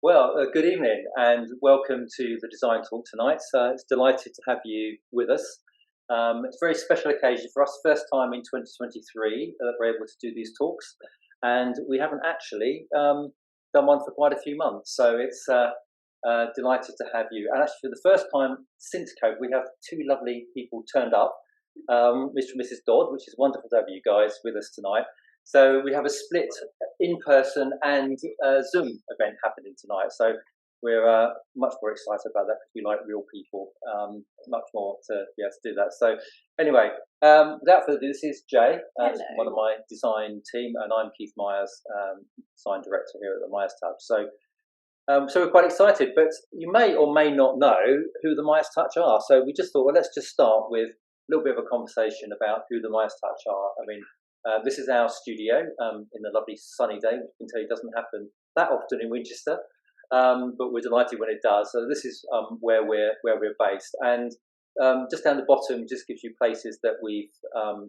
Good evening and welcome to the Design Talk tonight. It's delighted to have you with us. It's a very special occasion for us, first time in 2023 that we're able to do these talks, and we haven't actually done one for quite a few months. So it's delighted to have you. And actually, for the first time since COVID, we have two lovely people turned up, Mr. and Mrs. Dodd, which is wonderful to have you guys with us tonight. So we have a split in-person and Zoom event happening tonight. So we're much more excited about that because we like real people much more to be able to do that. So anyway, without further ado, this is Jay, one of my design team, and I'm Keith Myers, design director here at the Myers Touch. So we're quite excited, but you may or may not know who the Myers Touch are. So we just thought, well, let's just start with a little bit of a conversation about who the Myers Touch are. I mean, this is our studio in a lovely sunny day, which you can tell you doesn't happen that often in Winchester, but we're delighted when it does. So this is where we're based, and just down the bottom just gives you places that we've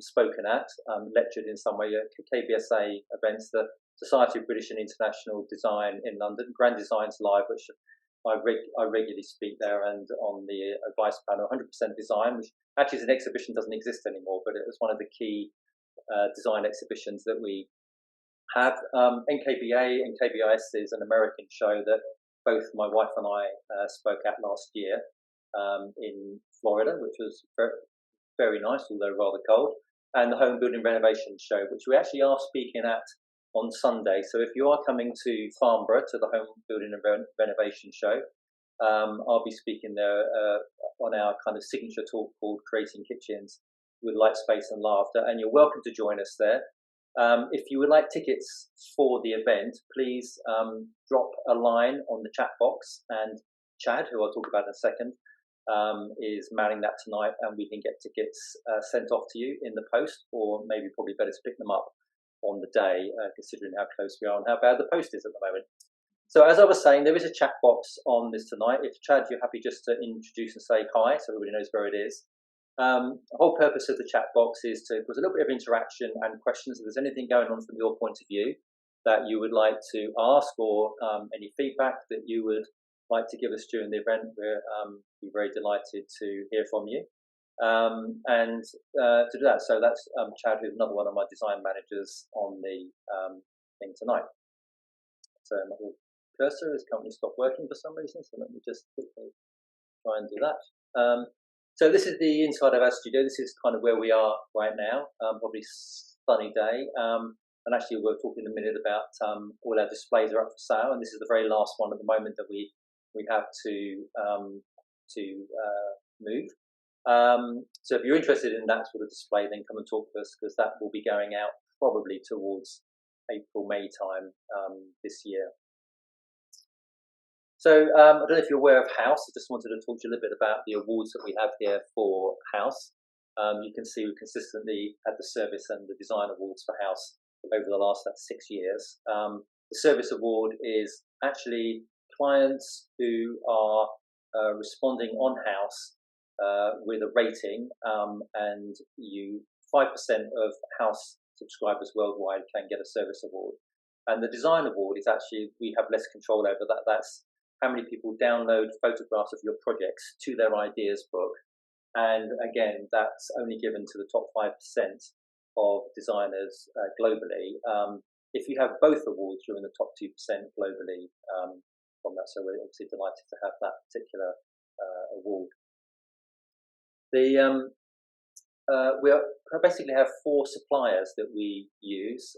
spoken at, lectured in some way at KBSA events, the Society of British and International Design in London, Grand Designs Live, which I regularly speak there, and on the advice panel, 100% Design, which actually as an exhibition doesn't exist anymore, but it was one of the key design exhibitions that we have. NKBA and KBIS is an American show that both my wife and I spoke at last year in Florida, which was very, very nice, although rather cold. And the Home Building Renovation Show, which we actually are speaking at on Sunday. So if you are coming to Farnborough to the Home Building and Renovation Show, I'll be speaking there on our kind of signature talk called Creating Kitchens with Light, Space and Laughter, and you're welcome to join us there. If you would like tickets for the event, please drop a line on the chat box, and Chad, who I'll talk about in a second, is manning that tonight, and we can get tickets sent off to you in the post, or maybe probably better to pick them up on the day, considering how close we are and how bad the post is at the moment. So as I was saying, there is a chat box on this tonight. If Chad, you're happy just to introduce and say hi so everybody knows where it is. The whole purpose of the chat box is to cause a little bit of interaction and questions. If there's anything going on from your point of view that you would like to ask, or any feedback that you would like to give us during the event, we're be very delighted to hear from you. And to do that, so that's Chad, who's another one of my design managers on the thing tonight. So my little cursor has currently stopped working for some reason, so let me just quickly try and do that. So this is the inside of our studio. This is kind of where we are right now. Probably sunny day. And actually, we're talking in a minute about all our displays are up for sale, and this is the very last one at the moment that we have to move. So if you're interested in that sort of display, then come and talk to us, because that will be going out probably towards April, May time this year. So I don't know if you're aware of House. I just wanted to talk to you a little bit about the awards that we have here for House. You can see we've consistently had the Service and the Design Awards for House over the last 6 years. The Service Award is actually clients who are responding on House with a rating, and 5% of House subscribers worldwide can get a Service Award. And the Design Award is actually, we have less control over that. That's how many people download photographs of your projects to their ideas book. And again, that's only given to the top 5% of designers globally. If you have both awards, you're in the top 2% globally from that. So we're obviously delighted to have that particular award. We basically have 4 suppliers that we use,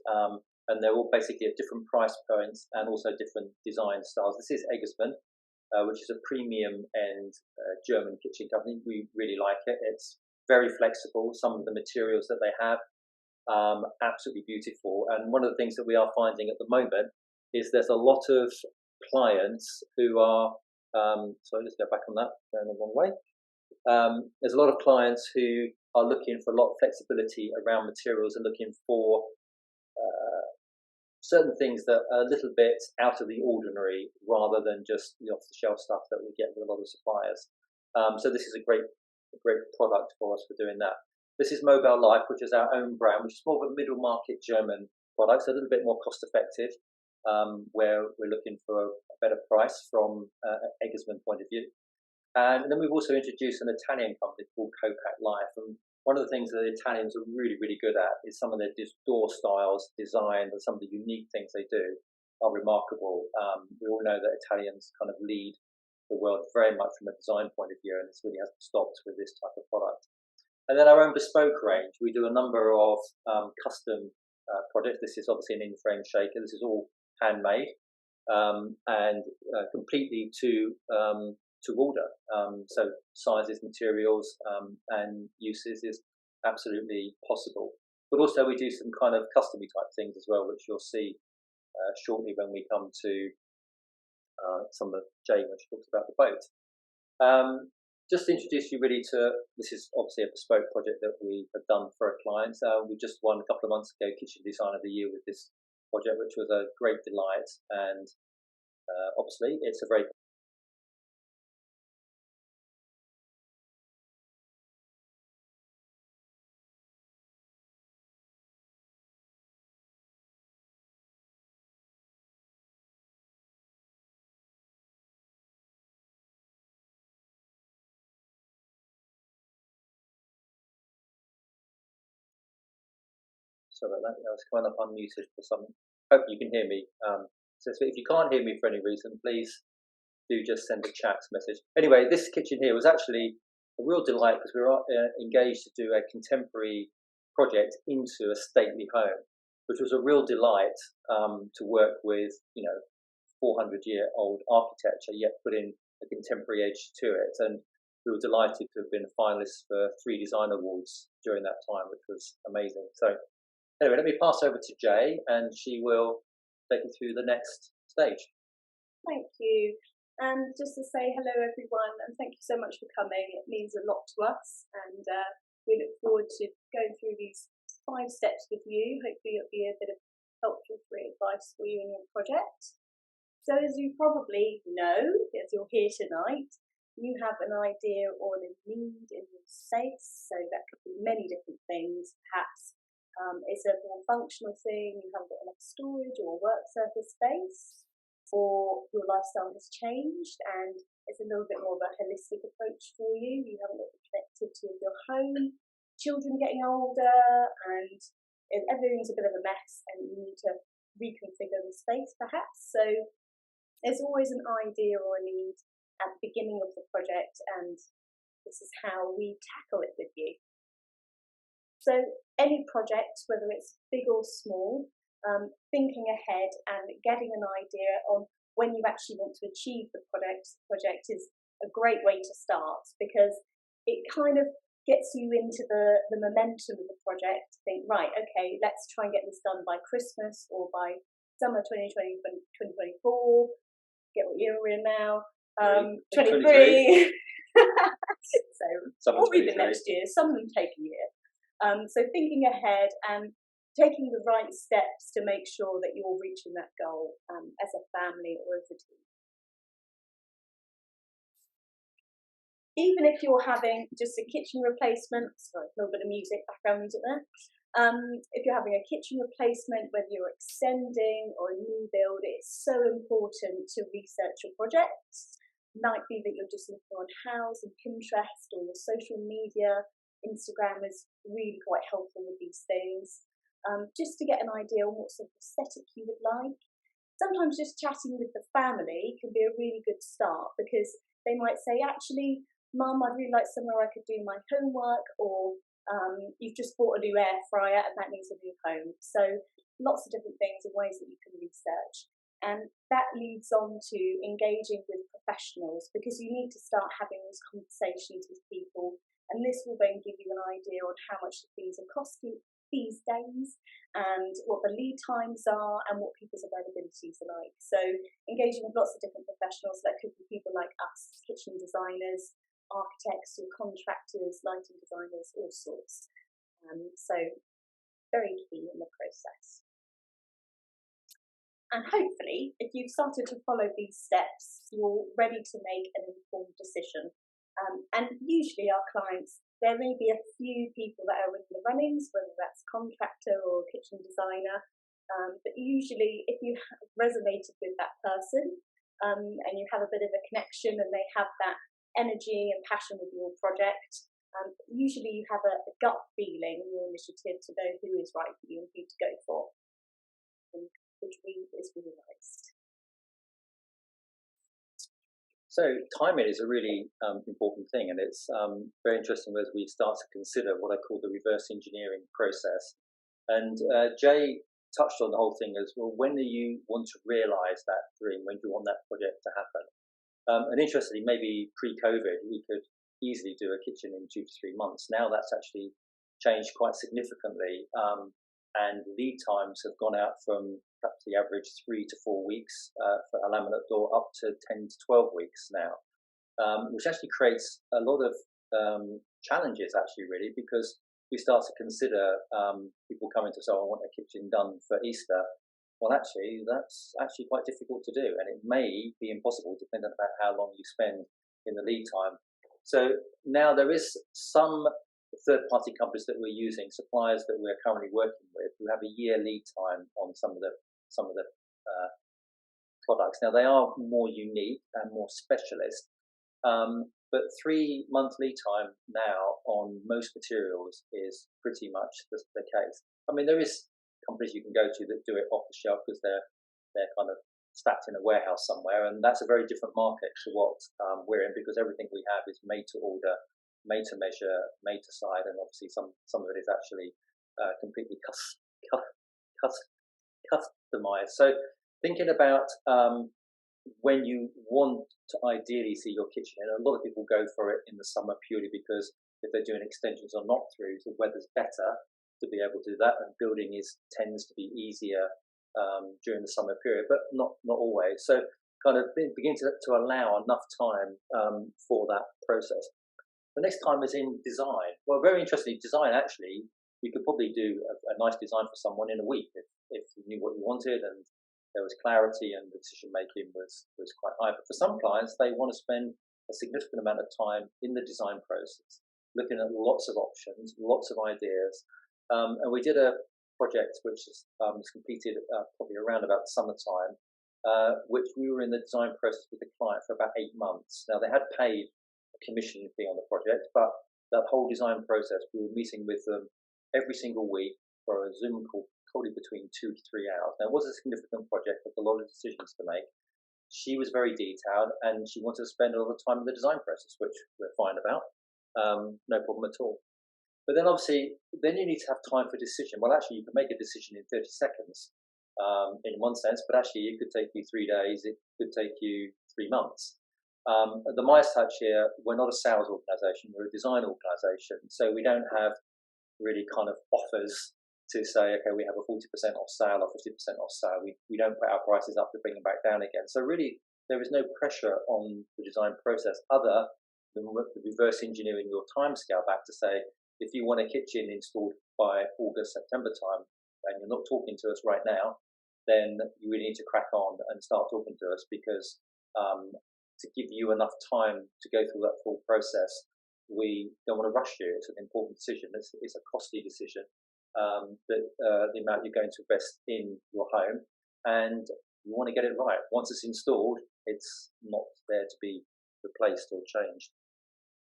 and they're all basically at different price points and also different design styles. This is Eggersmann, which is a premium end German kitchen company. We really like it. It's very flexible. Some of the materials that they have, absolutely beautiful. And one of the things that we are finding at the moment is there's a lot of clients who are, sorry, let's go back on that, going the wrong way. There's a lot of clients who are looking for a lot of flexibility around materials and looking for certain things that are a little bit out of the ordinary, rather than just the off-the-shelf stuff that we get with a lot of suppliers. So this is a great product for us for doing that. This is Mobile Life, which is our own brand, which is more of a middle market German product, so a little bit more cost effective. where we're looking for a better price from an Eggersman point of view. And then we've also introduced an Italian company called Copac Life. And one of the things that the Italians are really, really good at is some of their door styles, design, and some of the unique things they do are remarkable. We all know that Italians kind of lead the world very much from a design point of view, and this really hasn't stopped with this type of product. And then our own bespoke range, we do a number of custom projects. This is obviously an in-frame shaker. This is all handmade and completely to order. So sizes, materials, and uses is absolutely possible. But also we do some kind of custom type things as well, which you'll see shortly when we come to some of Jay when she talks about the boat. Just to introduce you really to, this is obviously a bespoke project that we have done for our clients. We just won a couple of months ago Kitchen Design of the Year with this project, which was a great delight, and obviously it's a very sorry about that. I was kind of unmuted for some. Hopefully you can hear me. So if you can't hear me for any reason, please do just send a chat message. Anyway, this kitchen here was actually a real delight because we were engaged to do a contemporary project into a stately home, which was a real delight to work with, 400-year-old architecture, yet put in a contemporary edge to it. And we were delighted to have been finalists for 3 design awards during that time, which was amazing. So anyway, let me pass over to Jay, and she will take you through the next stage. Thank you. And just to say hello, everyone, and thank you so much for coming. It means a lot to us, and we look forward to going through these 5 steps with you. Hopefully it'll be a bit of helpful free advice for you in your project. So as you probably know, as you're here tonight, you have an idea or a need in your space. So that could be many different things. Perhaps it's a more functional thing, you haven't got enough storage or work surface space, or your lifestyle has changed and it's a little bit more of a holistic approach for you. You haven't got the connectivity of your home, children getting older, and everything's a bit of a mess and you need to reconfigure the space perhaps. So there's always an idea or a need at the beginning of the project, and this is how we tackle it with you. So any project, whether it's big or small, thinking ahead and getting an idea on when you actually want to achieve the project is a great way to start, because it kind of gets you into the momentum of the project. Think, right, okay, let's try and get this done by Christmas or by summer 2020, 2024. Get what year we're in now? 23. So what we do next year, some of them take a year. So thinking ahead and taking the right steps to make sure that you're reaching that goal as a family or as a team. Even if you're having just a kitchen replacement, sorry, a little bit of music, background music there. If you're having a kitchen replacement, whether you're extending or a new build, it's so important to research your projects. It might be that you're just looking on Houzz and Pinterest or your social media. Instagram is really quite helpful with these things, just to get an idea on what sort of aesthetic you would like. Sometimes just chatting with the family can be a really good start, because they might say, actually, Mum, I'd really like somewhere I could do my homework, or you've just bought a new air fryer and that needs a new home. So lots of different things and ways that you can research. And that leads on to engaging with professionals, because you need to start having these conversations with people. And this will then give you an idea on how much the fees are costing these days, and what the lead times are, and what people's availabilities are like. So engaging with lots of different professionals, that could be people like us, kitchen designers, architects or contractors, lighting designers, all sorts. So very key in the process. And hopefully, if you've started to follow these steps, you're ready to make an informed decision. And usually our clients, there may be a few people that are in the runnings, whether that's contractor or kitchen designer, But usually, if you have resonated with that person and you have a bit of a connection and they have that energy and passion with your project, usually you have a gut feeling in your initiative to know who is right for you and who to go for, and which is realised. So timing is a really important thing, and it's very interesting as we start to consider what I call the reverse engineering process. And Jay touched on the whole thing as well. When do you want to realise that dream? When do you want that project to happen? And interestingly, maybe pre-COVID, we could easily do a kitchen in 2 to 3 months. Now that's actually changed quite significantly, and lead times have gone out from perhaps the average 3 to 4 weeks for a laminate door up to 10 to 12 weeks now, which actually creates a lot of challenges actually really, because we start to consider people coming to say, oh, I want a kitchen done for Easter. Well, actually, that's actually quite difficult to do, and it may be impossible depending on how long you spend in the lead time. So now there is some third-party companies that we're using, suppliers that we're currently working with, who have a year lead time on some of the products. Now they are more unique and more specialist, but 3 month lead time now on most materials is pretty much the case. I mean, there is companies you can go to that do it off the shelf because they're kind of stacked in a warehouse somewhere, and that's a very different market to what we're in, because everything we have is made to order, made to measure, made to side, and obviously some of it is actually completely customized. So thinking about when you want to ideally see your kitchen, and a lot of people go for it in the summer purely because if they're doing extensions or knock-throughs, the weather's better to be able to do that, and building tends to be easier during the summer period, but not always. So kind of begin to allow enough time for that process. The next time is in design. Well, very interestingly, design actually, you could probably do a nice design for someone in a week if you knew what you wanted and there was clarity and the decision making was quite high. But for some clients, they want to spend a significant amount of time in the design process, looking at lots of options, lots of ideas. And we did a project which was completed probably around about summertime, which we were in the design process with the client for about 8 months. Now they had paid a commission fee on the project, but that whole design process, we were meeting with them every single week for a Zoom call, probably between 2 to 3 hours. Now it was a significant project with a lot of decisions to make. She was very detailed and she wanted to spend a lot of time in the design process, which we're fine about, no problem at all. But then obviously, then you need to have time for decision. Well, actually, you can make a decision in 30 seconds in one sense, but actually it could take you 3 days, it could take you 3 months. At the Myers Touch here, we're not a sales organisation, we're a design organisation. So we don't have really kind of offers to say, okay, we have a 40% off sale or 50% off sale. We don't put our prices up to bring them back down again. So really, there is no pressure on the design process other than reverse engineering your timescale back to say, if you want a kitchen installed by August, September time, and you're not talking to us right now, then you really need to crack on and start talking to us, because to give you enough time to go through that full process, we don't want to rush you. It's an important decision. It's a costly decision. The amount you're going to invest in your home, and you want to get it right. Once it's installed, it's not there to be replaced or changed.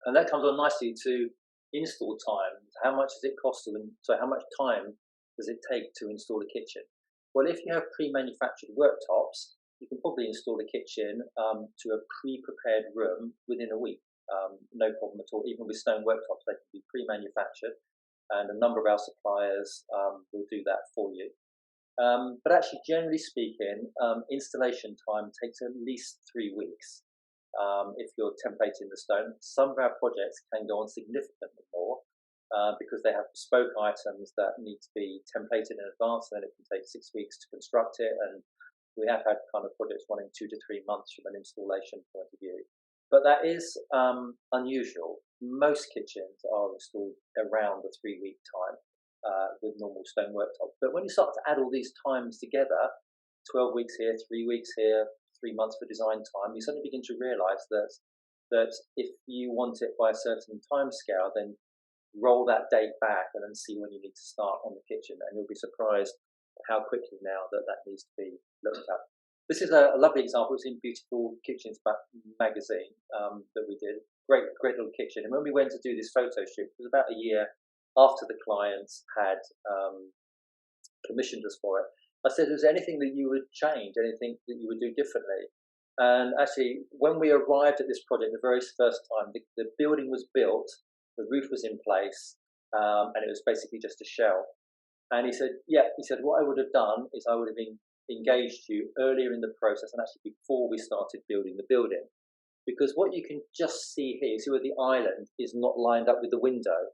And that comes on nicely to install time. How much does it cost to them? So how much time does it take to install a kitchen? Well, if you have pre-manufactured worktops, you can probably install a kitchen to a pre-prepared room within a week. No problem at all. Even with stone worktops, they can be pre-manufactured, and a number of our suppliers will do that for you. But actually, generally speaking, installation time takes at least 3 weeks. If you're templating the stone, some of our projects can go on significantly more because they have bespoke items that need to be templated in advance, and then it can take 6 weeks to construct it. And we have had kind of projects running 2 to 3 months from an installation point of view. But that is unusual. Most kitchens are installed around the 3 week time with normal stone worktops. But when you start to add all these times together, 12 weeks here, 3 weeks here, 3 months for design time, you suddenly begin to realise that if you want it by a certain time scale, then roll that date back and then see when you need to start on the kitchen, and you'll be surprised how quickly now that needs to be looked at. This is a lovely example. It's in Beautiful Kitchens magazine that we did. Great little kitchen. And when we went to do this photo shoot, it was about a year after the clients had commissioned us for it. I said, is there anything that you would change, anything that you would do differently? And actually, when we arrived at this project the very first time, the building was built, the roof was in place, and it was basically just a shell. And he said, yeah, he said, what I would have done is I would have engaged you earlier in the process and actually before we started building the building. Because what you can just see here, see where the island is not lined up with the window.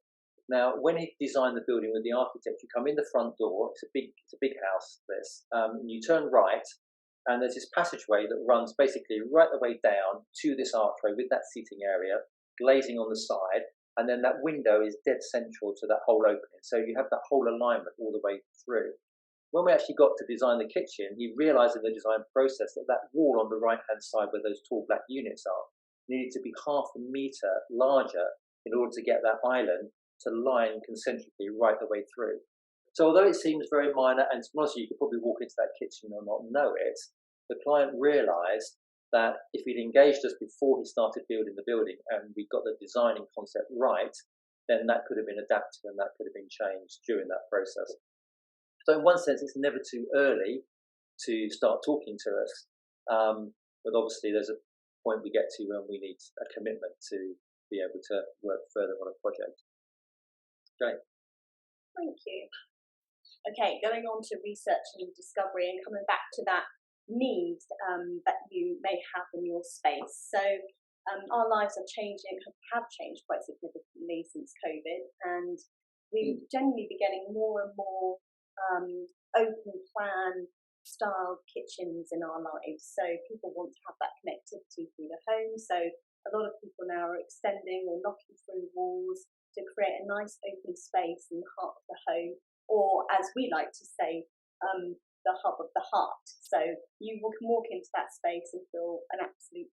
Now, when he designed the building with the architect, you come in the front door, it's a big house, this, you turn right, and there's this passageway that runs basically right the way down to this archway with that seating area, glazing on the side, and then that window is dead central to that whole opening. So you have that whole alignment all the way through. When we actually got to design the kitchen, he realised in the design process that that wall on the right-hand side where those tall black units are needed to be 0.5 metre larger in order to get that island to line concentrically right the way through. So although it seems very minor, and to be honest, you could probably walk into that kitchen and not know it, the client realised that if he'd engaged us before he started building the building and we got the designing concept right, then that could have been adapted and that could have been changed during that process. So in one sense, it's never too early to start talking to us, but obviously there's a point we get to when we need a commitment to be able to work further on a project. Great. Thank you. Okay, going on to research and discovery and coming back to that need that you may have in your space. So our lives are changing, have changed quite significantly since COVID, and we generally be getting more and more open plan style kitchens in our lives. So people want to have that connectivity through the home. So a lot of people now are extending or knocking through walls to create a nice open space in the heart of the home, or as we like to say, the hub of the heart. So you can walk into that space and feel an absolute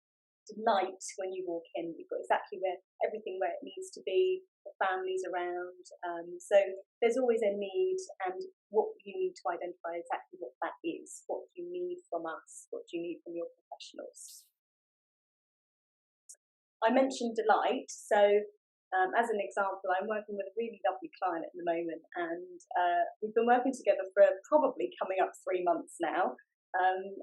delight when you walk in. You've got exactly everything where it needs to be, the families around. So there's always a need, and what you need to identify exactly what that is. What do you need from us? What do you need from your professionals? I mentioned delight. So as an example, I'm working with a really lovely client at the moment, and we've been working together for probably coming up 3 months now.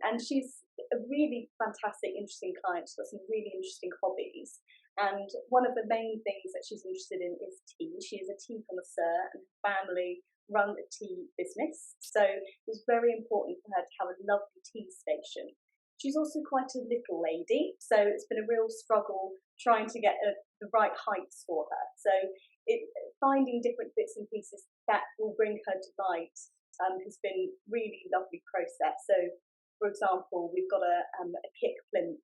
And she's a really fantastic, interesting client. She's got some really interesting hobbies. And one of the main things that she's interested in is tea. She is a tea connoisseur, and her family run a tea business. So it was very important for her to have a lovely tea station. She's also quite a little lady, so it's been a real struggle trying to get the right heights for her. So finding different bits and pieces that will bring her to light has been really lovely process. So, for example, we've got a kick plinth,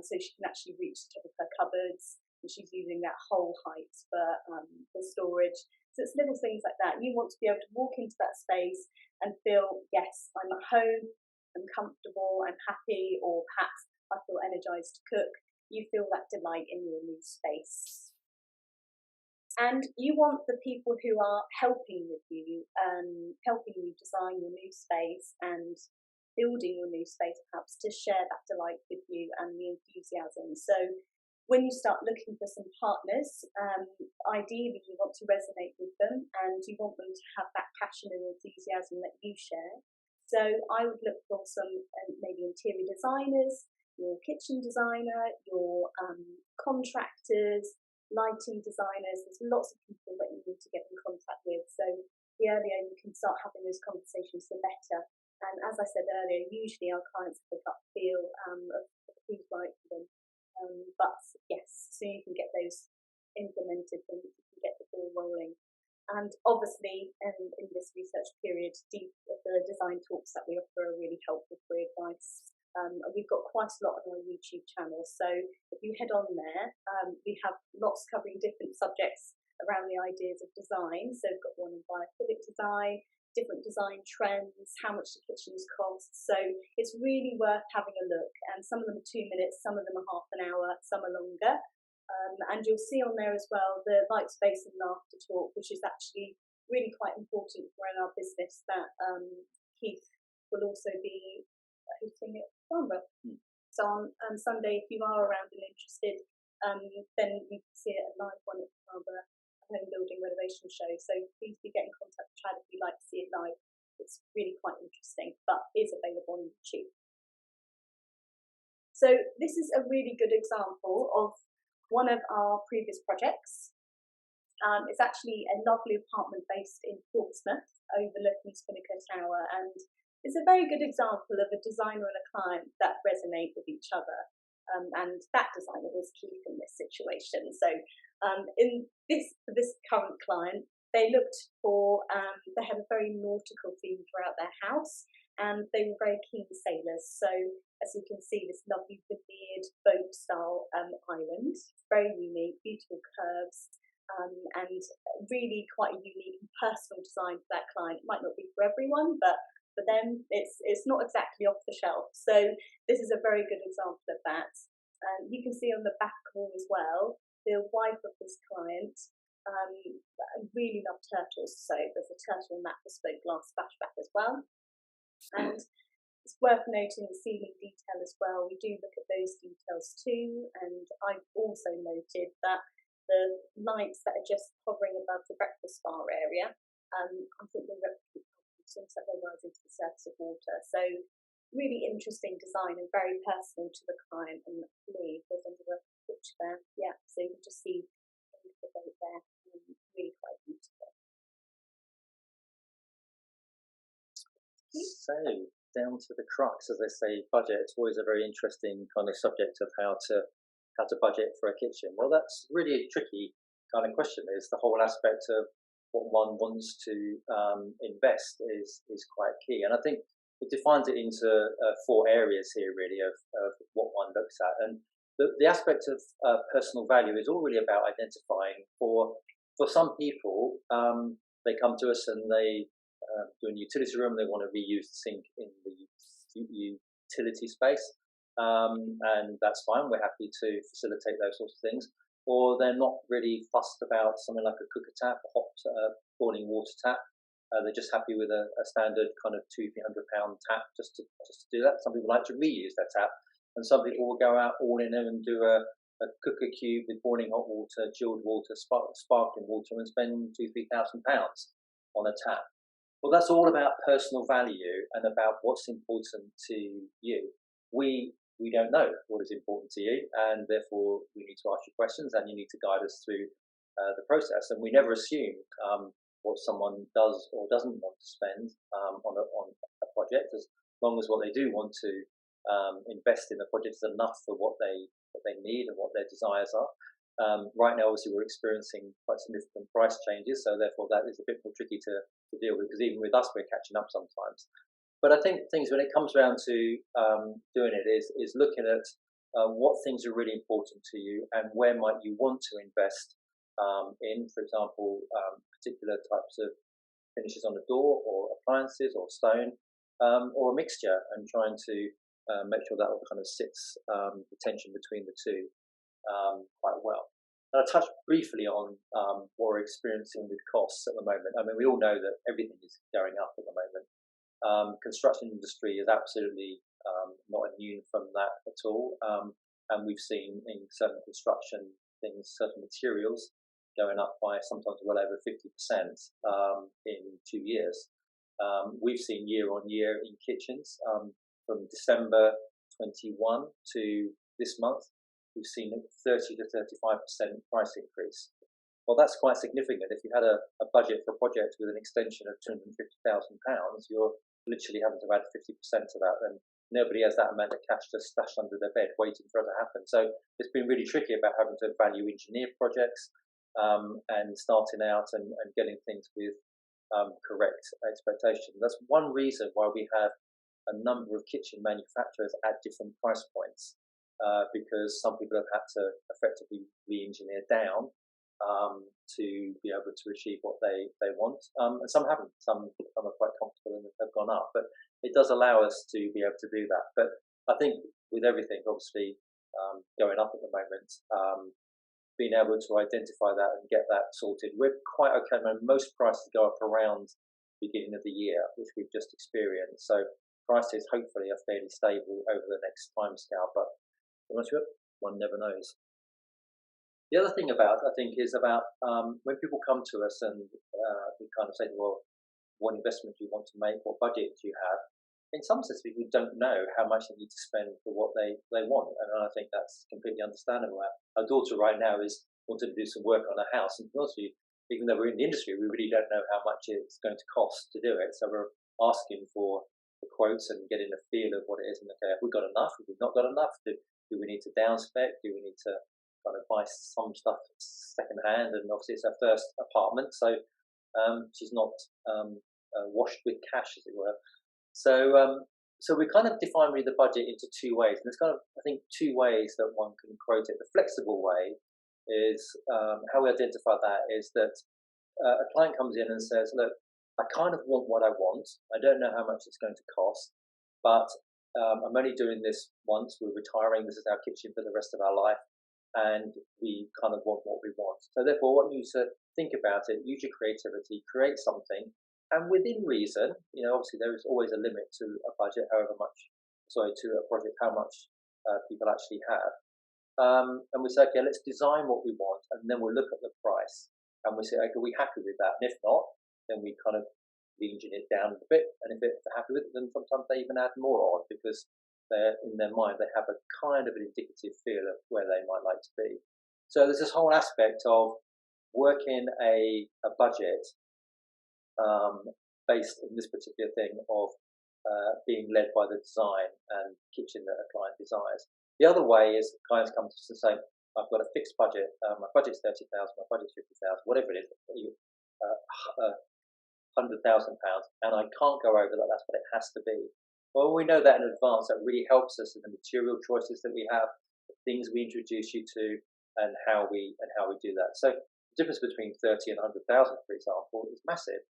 so she can actually reach the top of her cupboards, and she's using that whole height for storage. So it's little things like that. You want to be able to walk into that space and feel, yes, I'm at home, I'm comfortable, I'm happy, or perhaps I feel energized to cook. You feel that delight in your new space. And you want the people who are helping you design your new space and building your new space perhaps to share that delight with you and the enthusiasm. So when you start looking for some partners, ideally you want to resonate with them and you want them to have that passion and enthusiasm that you share. So I would look for some maybe interior designers, your kitchen designer, your contractors, lighting designers. There's lots of people that you need to get in contact with. So the earlier you can start having those conversations, the better. And as I said earlier, usually our clients have a gut feel of who's right for them. But yes, so you can get those implemented and you can get the ball rolling. And obviously, in this research period, the design talks that we offer are really helpful for advice. We've got quite a lot on our YouTube channel, so if you head on there, we have lots covering different subjects around the ideas of design. So we've got one on biophilic design, different design trends, how much the kitchens cost. So it's really worth having a look. And some of them are 2 minutes, some of them are half an hour, some are longer. And you'll see on there as well the light, space and laughter talk, which is actually really quite important for in our business, that Keith will also be hosting at Farnborough. So on Sunday, if you are around and interested, then you can see it a live one at Farnborough Home Building Renovation Show. So please do get in contact with Chad if you'd like to see it live. It's really quite interesting, but is available on YouTube. So this is a really good example of one of our previous projects. It's actually a lovely apartment based in Portsmouth, overlooking Spinnaker Tower, and it's a very good example of a designer and a client that resonate with each other. And that designer was Keith in this situation. So in this current client, they looked for, they had a very nautical theme throughout their house, and they were very keen sailors. So as you can see, this lovely veneered boat style island, very unique, beautiful curves, and really quite a unique and personal design for that client. It might not be for everyone, but for them, it's not exactly off the shelf. So this is a very good example of that. You can see on the back wall as well, the wife of this client really loved turtles. So there's a turtle in that bespoke glass splashback as well. And it's worth noting the ceiling detail as well. We do look at those details too. And I've also noted that the lights that are just hovering above the breakfast bar area, I think they replicate things that they rise into the surface of water. So really interesting design and very personal to the client. And I believe there's another picture there. Yeah, so you can just see the boat there. Really quite beautiful. So down to the crux, as they say, budget. It's always a very interesting kind of subject of how to budget for a kitchen. Well, that's really a tricky kind of question. Is the whole aspect of what one wants to invest is quite key, and I think it defines it into 4 areas here, really, of what one looks at. And the aspect of personal value is all really about identifying for some people. They come to us and they do a utility room. They want to reuse the sink in the utility space, and that's fine. We're happy to facilitate those sorts of things. Or they're not really fussed about something like a cooker tap, a hot boiling water tap. They're just happy with a standard kind of £200-300 tap just to do that. Some people like to reuse their tap, and some people will go out all in and do a cooker cube with boiling hot water, chilled water, sparkling water, and spend £2,000-3,000 on a tap. Well, that's all about personal value and about what's important to you. We don't know what is important to you, and therefore we need to ask you questions, and you need to guide us through the process. And we never assume what someone does or doesn't want to spend on a project, as long as what they do want to invest in the project is enough for what they need and what their desires are. Right now, obviously, we're experiencing quite significant price changes, so therefore that is a bit more tricky to deal with, because even with us, we're catching up sometimes. But I think things, when it comes around to doing it, is looking at what things are really important to you and where might you want to invest in, for example, particular types of finishes on the door or appliances or stone or a mixture, and trying to make sure that all kind of sits the tension between the two quite well. And I'll touch briefly on what we're experiencing with costs at the moment. I mean, we all know that everything is going up at the moment. Construction industry is absolutely not immune from that at all, and we've seen in certain construction things, certain materials going up by sometimes well over 50% in 2 years. We've seen year on year in kitchens from December 21 to this month, we've seen a 30 to 35% price increase. Well, that's quite significant. If you had a budget for a project with an extension of £250,000, you're literally having to add 50% to that, and nobody has that amount of cash just stashed under their bed waiting for it to happen. So it's been really tricky about having to value engineer projects and starting out and getting things with correct expectations. That's one reason why we have a number of kitchen manufacturers at different price points, because some people have had to effectively re-engineer down to be able to achieve what they want, and some haven't. Some are quite comfortable and have gone up, but it does allow us to be able to do that. But I think with everything obviously going up at the moment, being able to identify that and get that sorted, we're quite okay. Most prices go up around beginning of the year, which we've just experienced. So prices hopefully are fairly stable over the next timescale, but one never knows. The other thing I think, is about when people come to us and we kind of say, well, what investment do you want to make? What budget do you have? In some sense, people don't know how much they need to spend for what they want, and I think that's completely understandable. Our daughter right now is wanting to do some work on her house, and also, even though we're in the industry, we really don't know how much it's going to cost to do it. So we're asking for the quotes and getting a feel of what it is. And okay, have we got enough? Have we not got enough? Do we need to down spec? Do we need to kind of buy some stuff second hand? And obviously, it's her first apartment, so she's not washed with cash, as it were. So we kind of define really the budget into two ways, and there's kind of, I think, two ways that one can quote it. The flexible way is how we identify that is that a client comes in and says, look, I kind of want what I want. I don't know how much it's going to cost, but I'm only doing this once. We're retiring. This is our kitchen for the rest of our life, and we kind of want what we want. So therefore, I want you to think about it, use your creativity, create something. And within reason, obviously there is always a limit to a budget, to a project, how much people actually have. And we say, okay, let's design what we want, and then we'll look at the price, and we say, okay, are we happy with that? And if not, then we kind of engine it down a bit. And if they're happy with it, then sometimes they even add more on, because in their mind they have a kind of an indicative feel of where they might like to be. So there's this whole aspect of working a budget based on this particular thing of being led by the design and kitchen that a client desires. The other way is clients come to us and say, I've got a fixed budget, my budget's 30,000, my budget's 50,000, whatever it is, £100,000, and I can't go over that, that's what it has to be. Well, we know that in advance, that really helps us in the material choices that we have, the things we introduce you to, and how we do that. So the difference between 30 and 100,000, for example, is massive.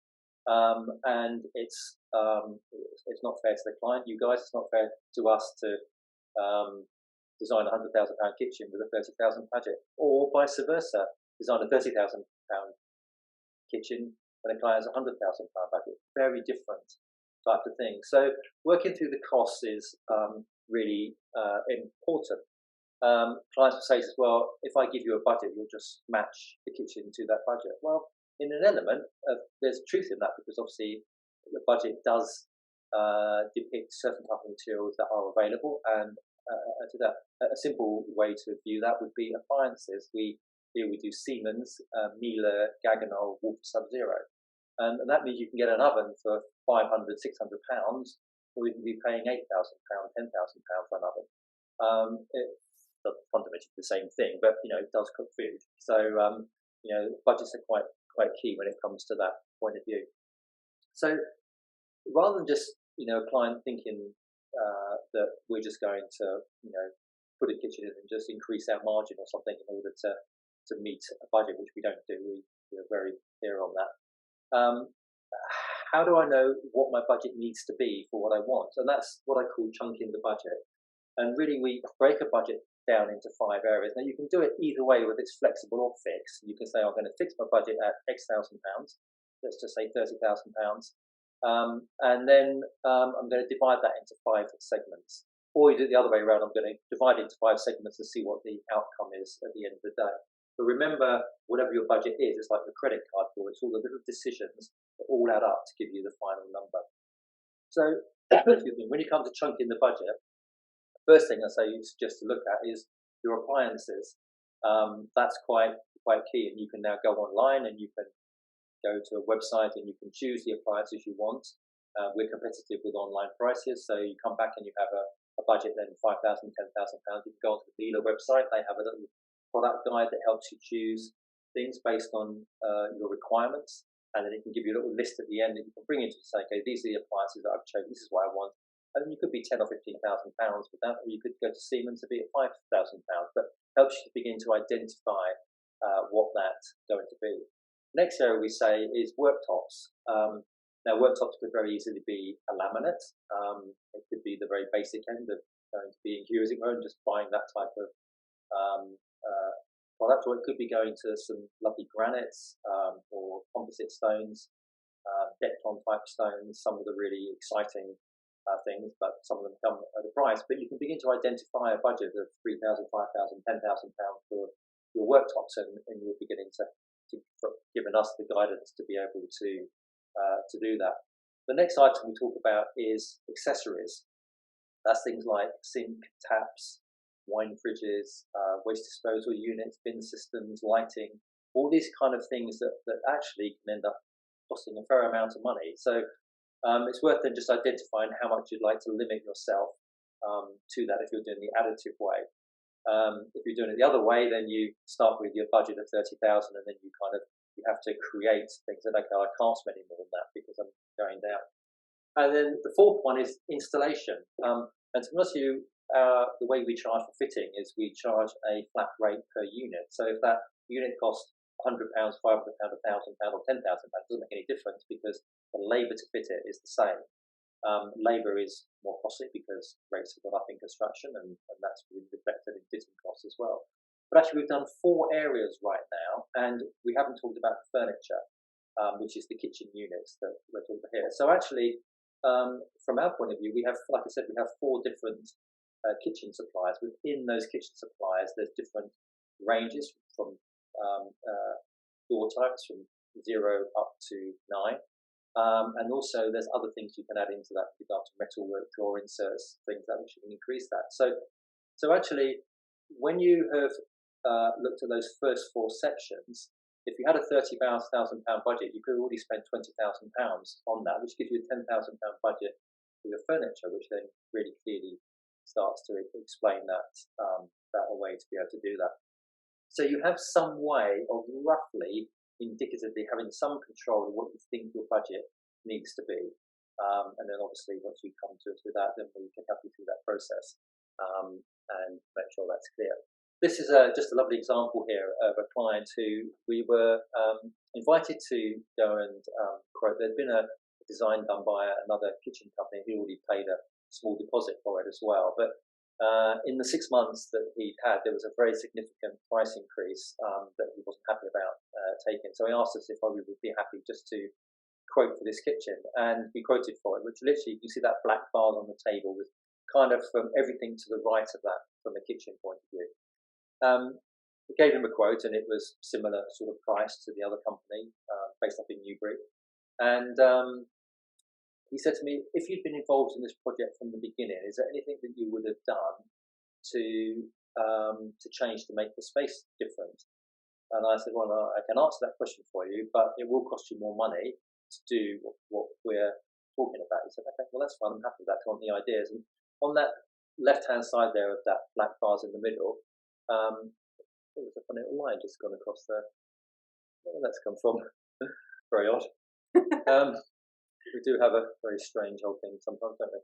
And it's not fair to the client, you guys. It's not fair to us to design a £100,000 kitchen with a 30,000 budget, or vice versa, design a £30,000 kitchen when a client has a £100,000 budget. Very different type of thing. So working through the costs is really important. Clients will say to us, well, if I give you a budget, you'll just match the kitchen to that budget. Well, in an element, there's truth in that, because obviously the budget does depict certain type of materials that are available, and to that, a simple way to view that would be appliances. Here we do Siemens, Miele, Gaggenau, Wolf Sub-Zero, and that means you can get an oven for £500, £600, or you can be paying £8,000, £10,000 for an oven. It's fundamentally the same thing, but it does cook food. So budgets are quite key when it comes to that point of view. So rather than just a client thinking that we're just going to put a kitchen in and just increase our margin or something in order to meet a budget, which we don't do, we're very clear on that. How do I know what my budget needs to be for what I want? And that's what I call chunking the budget. And really, we break a budget down into 5 areas. Now, you can do it either way, whether it's flexible or fixed. You can say, I'm going to fix my budget at X thousand pounds. Let's just say £30,000. And then I'm going to divide that into 5 segments. Or you do it the other way around. I'm going to divide it into 5 segments to see what the outcome is at the end of the day. But remember, whatever your budget is, it's like the credit card bill. It's all the little decisions that all add up to give you the final number. So when you come to chunking the budget, first thing I say you suggest to look at is your appliances. That's quite key, and you can now go online and you can go to a website and you can choose the appliances you want. We're competitive with online prices, so you come back and you have a budget then £5,000, £10,000. You can go onto the dealer website. They have a little product guide that helps you choose things based on your requirements, and then it can give you a little list at the end that you can bring in to say, okay, these are the appliances that I've chosen. This is what I want. And you could be £10,000 or £15,000 with that, or you could go to Siemens and be at £5,000, but helps you to begin to identify what that's going to be. Next area we say is worktops. Now, worktops could very easily be a laminate. It could be the very basic end of going to be in Heuristic Road and just buying that type of product, or it could be going to some lovely granites or composite stones. Decton type stones, some of the really exciting things, but some of them come at a price. But you can begin to identify a budget of £3,000, £5,000, £10,000 for your worktops, and you're beginning to given us the guidance to be able to do that. The next item we talk about is accessories. That's things like sink, taps, wine fridges, waste disposal units, bin systems, lighting, all these kind of things that actually can end up costing a fair amount of money. So it's worth then just identifying how much you'd like to limit yourself to that if you're doing the additive way. If you're doing it the other way, then you start with your budget of 30,000, and then you have to create things that, okay, I can't spend any more than that because I'm going down. And then the fourth one is installation. And to be honest with you, the way we charge for fitting is we charge a flat rate per unit. So if that unit costs £100, £500, £1,000, or £10,000, it doesn't make any difference because the labour to fit it is the same. Labour is more costly because rates have gone up in construction, and that's really reflected in fitting costs as well. But actually, we've done 4 areas right now, and we haven't talked about furniture, which is the kitchen units that we're talking about here. So actually, from our point of view, we have, like I said, we have 4 different kitchen suppliers. Within those kitchen suppliers, there's different ranges from door types from 0 up to 9. And also there's other things you can add into that with regard to metalwork, drawer inserts, things that which can increase that. So actually, when you have looked at those first 4 sections, if you had a £30,000 budget, you could already spend £20,000 on that, which gives you a £10,000 budget for your furniture, which then really clearly starts to explain that way to be able to do that. So you have some way of roughly, indicatively having some control of what you think your budget needs to be. And then obviously once you come to us with that, then we can help you through that process and make sure that's clear. This is just a lovely example here of a client who we were invited to go and quote. There'd been a design done by another kitchen company who already paid a small deposit for it as well. But in the 6 months that he'd had, there was a very significant price increase that he wasn't happy about taking. So he asked us if we would be happy just to quote for this kitchen, and we quoted for it, which literally, you see that black bar on the table with kind of from everything to the right of that from a kitchen point of view. We gave him a quote, and it was similar sort of price to the other company based up in Newbury. And he said to me, if you'd been involved in this project from the beginning, is there anything that you would have done to change to make the space different? And I said, well, I can answer that question for you, but it will cost you more money to do what we're talking about. He said, okay, well, that's fine. I'm happy with that. I want the ideas. And on that left-hand side there of that black bars in the middle, there's a funny little line just gone across there. Where that's come from? Very odd. We do have a very strange old thing sometimes, don't we?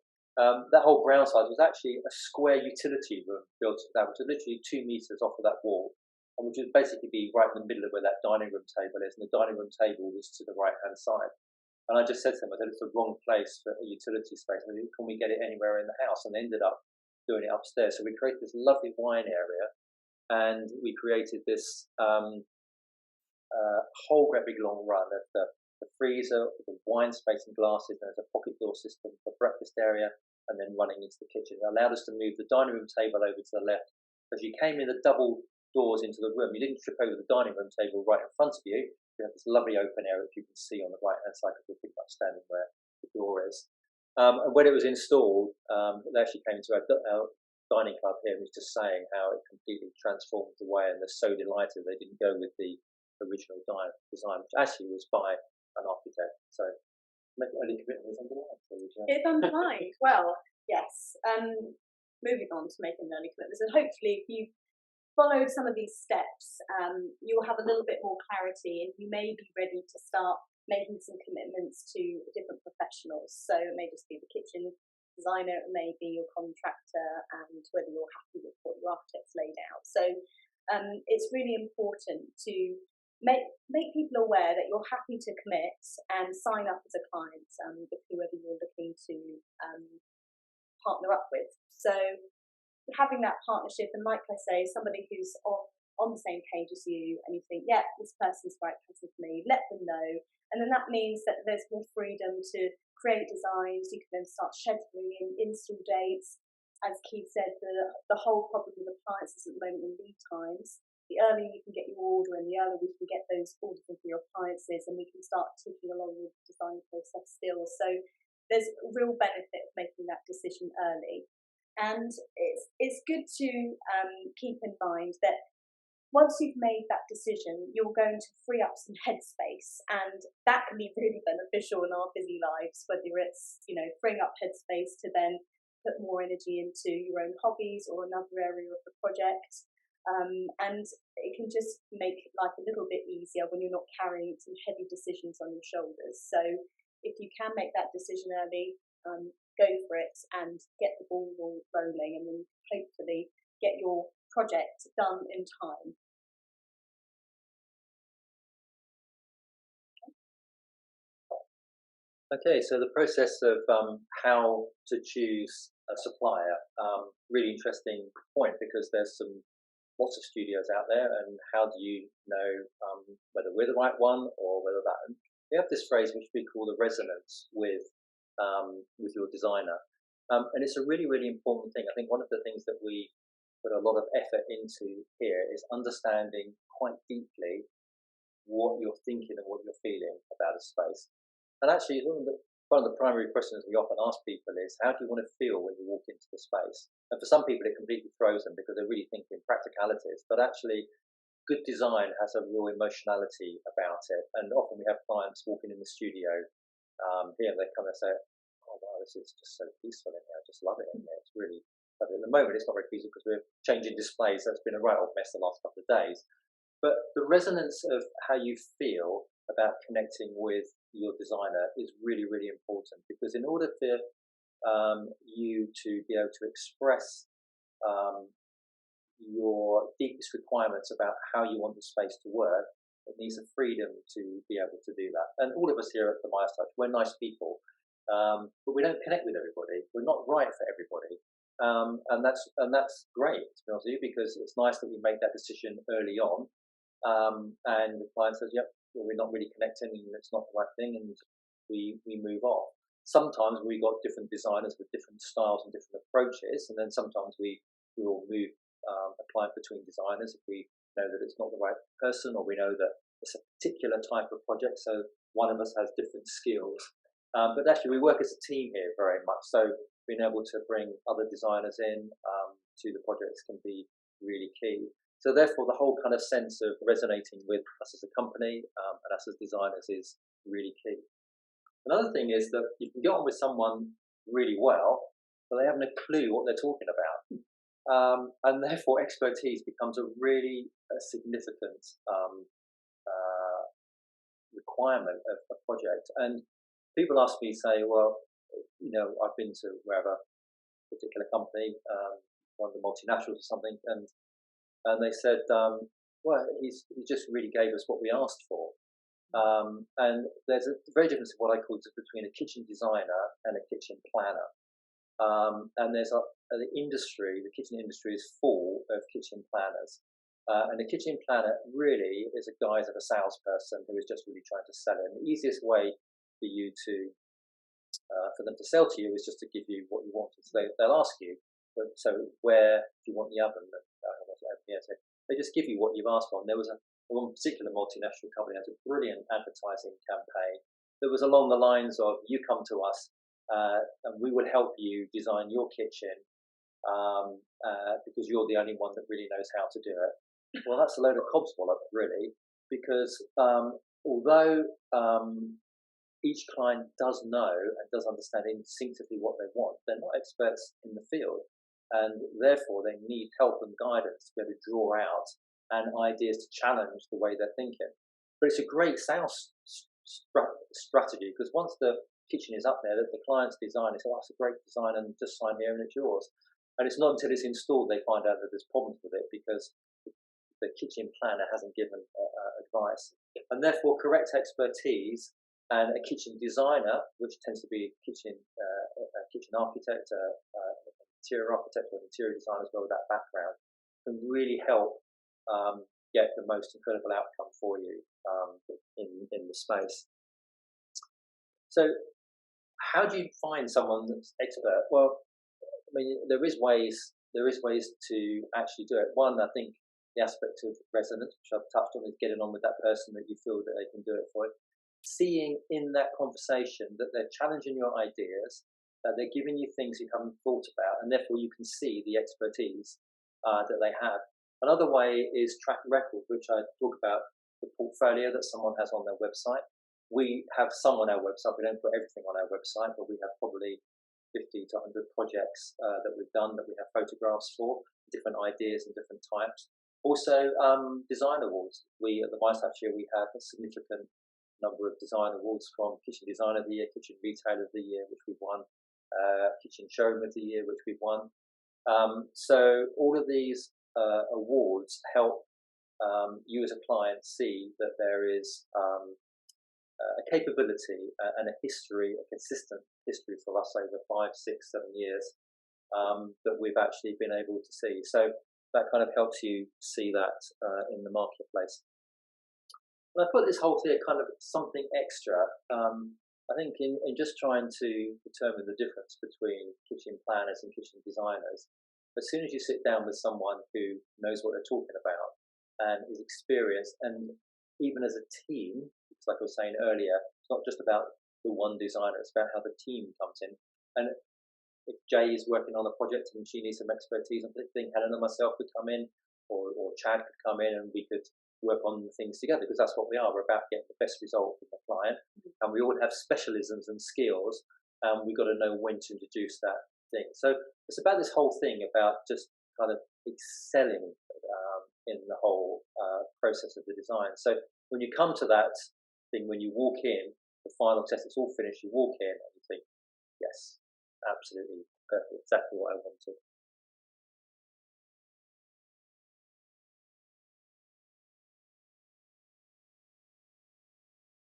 That whole brown side was actually a square utility room built to that, which is literally 2 meters off of that wall, and which would basically be right in the middle of where that dining room table is, and the dining room table was to the right-hand side. And I just said to them, I said, it's the wrong place for a utility space. I said, can we get it anywhere in the house? And they ended up doing it upstairs. So we created this lovely wine area, and we created this whole great big long run of the freezer, the wine space and glasses, and there's a pocket door system for breakfast area, and then running into the kitchen. It allowed us to move the dining room table over to the left. As you came in the double doors into the room, you didn't trip over the dining room table right in front of you. You have this lovely open area that you can see on the right-hand side because we're pretty much standing where the door is. And when it was installed, it actually came to our dining club here and was just saying how it completely transformed the way, and they're so delighted they didn't go with the original design, which actually was by an architect. So make early commitment is underlined. It's underlined. Well, yes. Moving on to making early commitments, and hopefully if you followed some of these steps, you will have a little bit more clarity, and you may be ready to start making some commitments to different professionals. So it may just be the kitchen designer, it may be your contractor, and whether you're happy with what your architect's laid out. So it's really important to make people aware that you're happy to commit and sign up as a client with whoever you're looking to partner up with. So having that partnership, and like I say, somebody who's of on the same page as you, and you think, yeah, this person's the right person for me, let them know. And then that means that there's more freedom to create designs. You can then start scheduling in install dates. As Keith said, the whole problem with appliances at the moment in lead times, the earlier you can get your order and the earlier we can get those orders in for your appliances, and we can start ticking along with the design process still. So there's a real benefit of making that decision early. And it's good to keep in mind that once you've made that decision, you're going to free up some headspace, and that can be really beneficial in our busy lives, whether it's, freeing up headspace to then put more energy into your own hobbies or another area of the project. And it can just make life a little bit easier when you're not carrying some heavy decisions on your shoulders. So if you can make that decision early, go for it and get the ball rolling, and then hopefully get your project done in time. Okay, so the process of how to choose a supplier, really interesting point, because there's lots of studios out there, and how do you know whether we're the right one or whether that? We have this phrase which we call the resonance with your designer, and it's a really, really important thing. I think one of the things that we put a lot of effort into here is understanding quite deeply what you're thinking and what you're feeling about a space. And actually, one of the primary questions we often ask people is, how do you want to feel when you walk into the space? And for some people, it completely throws them because they're really thinking practicalities. But actually, good design has a real emotionality about it. And often we have clients walking in the studio here, and they come and say, oh, wow, this is just so peaceful in here. I just love it in here. It's really lovely. At the moment, it's not very peaceful because we're changing displays. So it's been a right old mess the last couple of days. But the resonance of how you feel about connecting with your designer is really, really important, because in order for you to be able to express your deepest requirements about how you want the space to work, it needs the freedom to be able to do that. And all of us here at the Midas Touch, we're nice people, but we don't connect with everybody. We're not right for everybody. And that's great, to be honest with you, because it's nice that we make that decision early on. And the client says, yep, well, we're not really connecting, and it's not the right thing, and we move on. Sometimes we got different designers with different styles and different approaches, and then sometimes we will move a client between designers if we know that it's not the right person, or we know that it's a particular type of project, so one of us has different skills. But actually, we work as a team here very much, so being able to bring other designers in to the projects can be really key. So therefore, the whole kind of sense of resonating with us as a company and us as designers is really key. Another thing is that you can get on with someone really well, but they haven't a clue what they're talking about. And therefore, expertise becomes a really significant requirement of a project. And people ask me, say, well, I've been to wherever particular company, one of the multinationals or something, and they said, well, he just really gave us what we asked for. And there's a very difference of what I call between a kitchen designer and a kitchen planner. And there's the kitchen industry is full of kitchen planners. And a kitchen planner really is a guise of a salesperson who is just really trying to sell it. And the easiest way for them to sell to you is just to give you what you want. So they'll ask you, so where do you want the oven? So they just give you what you've asked for. And there was one particular multinational company has a brilliant advertising campaign that was along the lines of, you come to us and we will help you design your kitchen because you're the only one that really knows how to do it. Well, that's a load of codswallop, really, because although each client does know and does understand instinctively what they want, they're not experts in the field. And therefore, they need help and guidance to be able to draw out and ideas to challenge the way they're thinking. But it's a great sales strategy, because once the kitchen is up there, that the client's design is, oh, it's a great design, and just sign here and it's yours. And it's not until it's installed they find out that there's problems with it, because the kitchen planner hasn't given advice. And therefore, correct expertise and a kitchen designer, which tends to be a kitchen architect, interior architect or interior designer as well with that background, can really help get the most incredible outcome for you in the space. So, how do you find someone that's expert? Well, I mean, there is ways to actually do it. One, I think the aspect of resonance, which I've touched on, is getting on with that person that you feel that they can do it for you. Seeing in that conversation that they're challenging your ideas, that they're giving you things you haven't thought about, and therefore you can see the expertise that they have. Another way is track record, which I talk about the portfolio that someone has on their website. We have some on our website. We don't put everything on our website, but we have probably 50 to 100 projects that we've done that we have photographs for, different ideas and different types. Also, design awards. We at the MyStaff year, we have a significant number of design awards, from Kitchen Designer of the Year, Kitchen Retailer of the Year, which we've won, Kitchen Showroom of the Year, which we've won. So all of these awards help you as a client see that there is a capability and a history, a consistent history for us over 5, 6, 7 years that we've actually been able to see. So that kind of helps you see that in the marketplace. And I put this whole thing kind of something extra. I think in just trying to determine the difference between kitchen planners and kitchen designers, as soon as you sit down with someone who knows what they're talking about and is experienced, and even as a team, it's like I was saying earlier, it's not just about the one designer, it's about how the team comes in. And if Jay is working on a project and she needs some expertise, I think Helen and myself could come in, or Chad could come in, and we could work on things together, because that's what we are. We're about getting the best result for the client, and we all have specialisms and skills, and we've got to know when to introduce that thing. So it's about this whole thing about just kind of excelling in the whole process of the design. So when you come to that thing, when you walk in, the final test, it's all finished, you walk in and you think, yes, absolutely perfect, exactly what I wanted.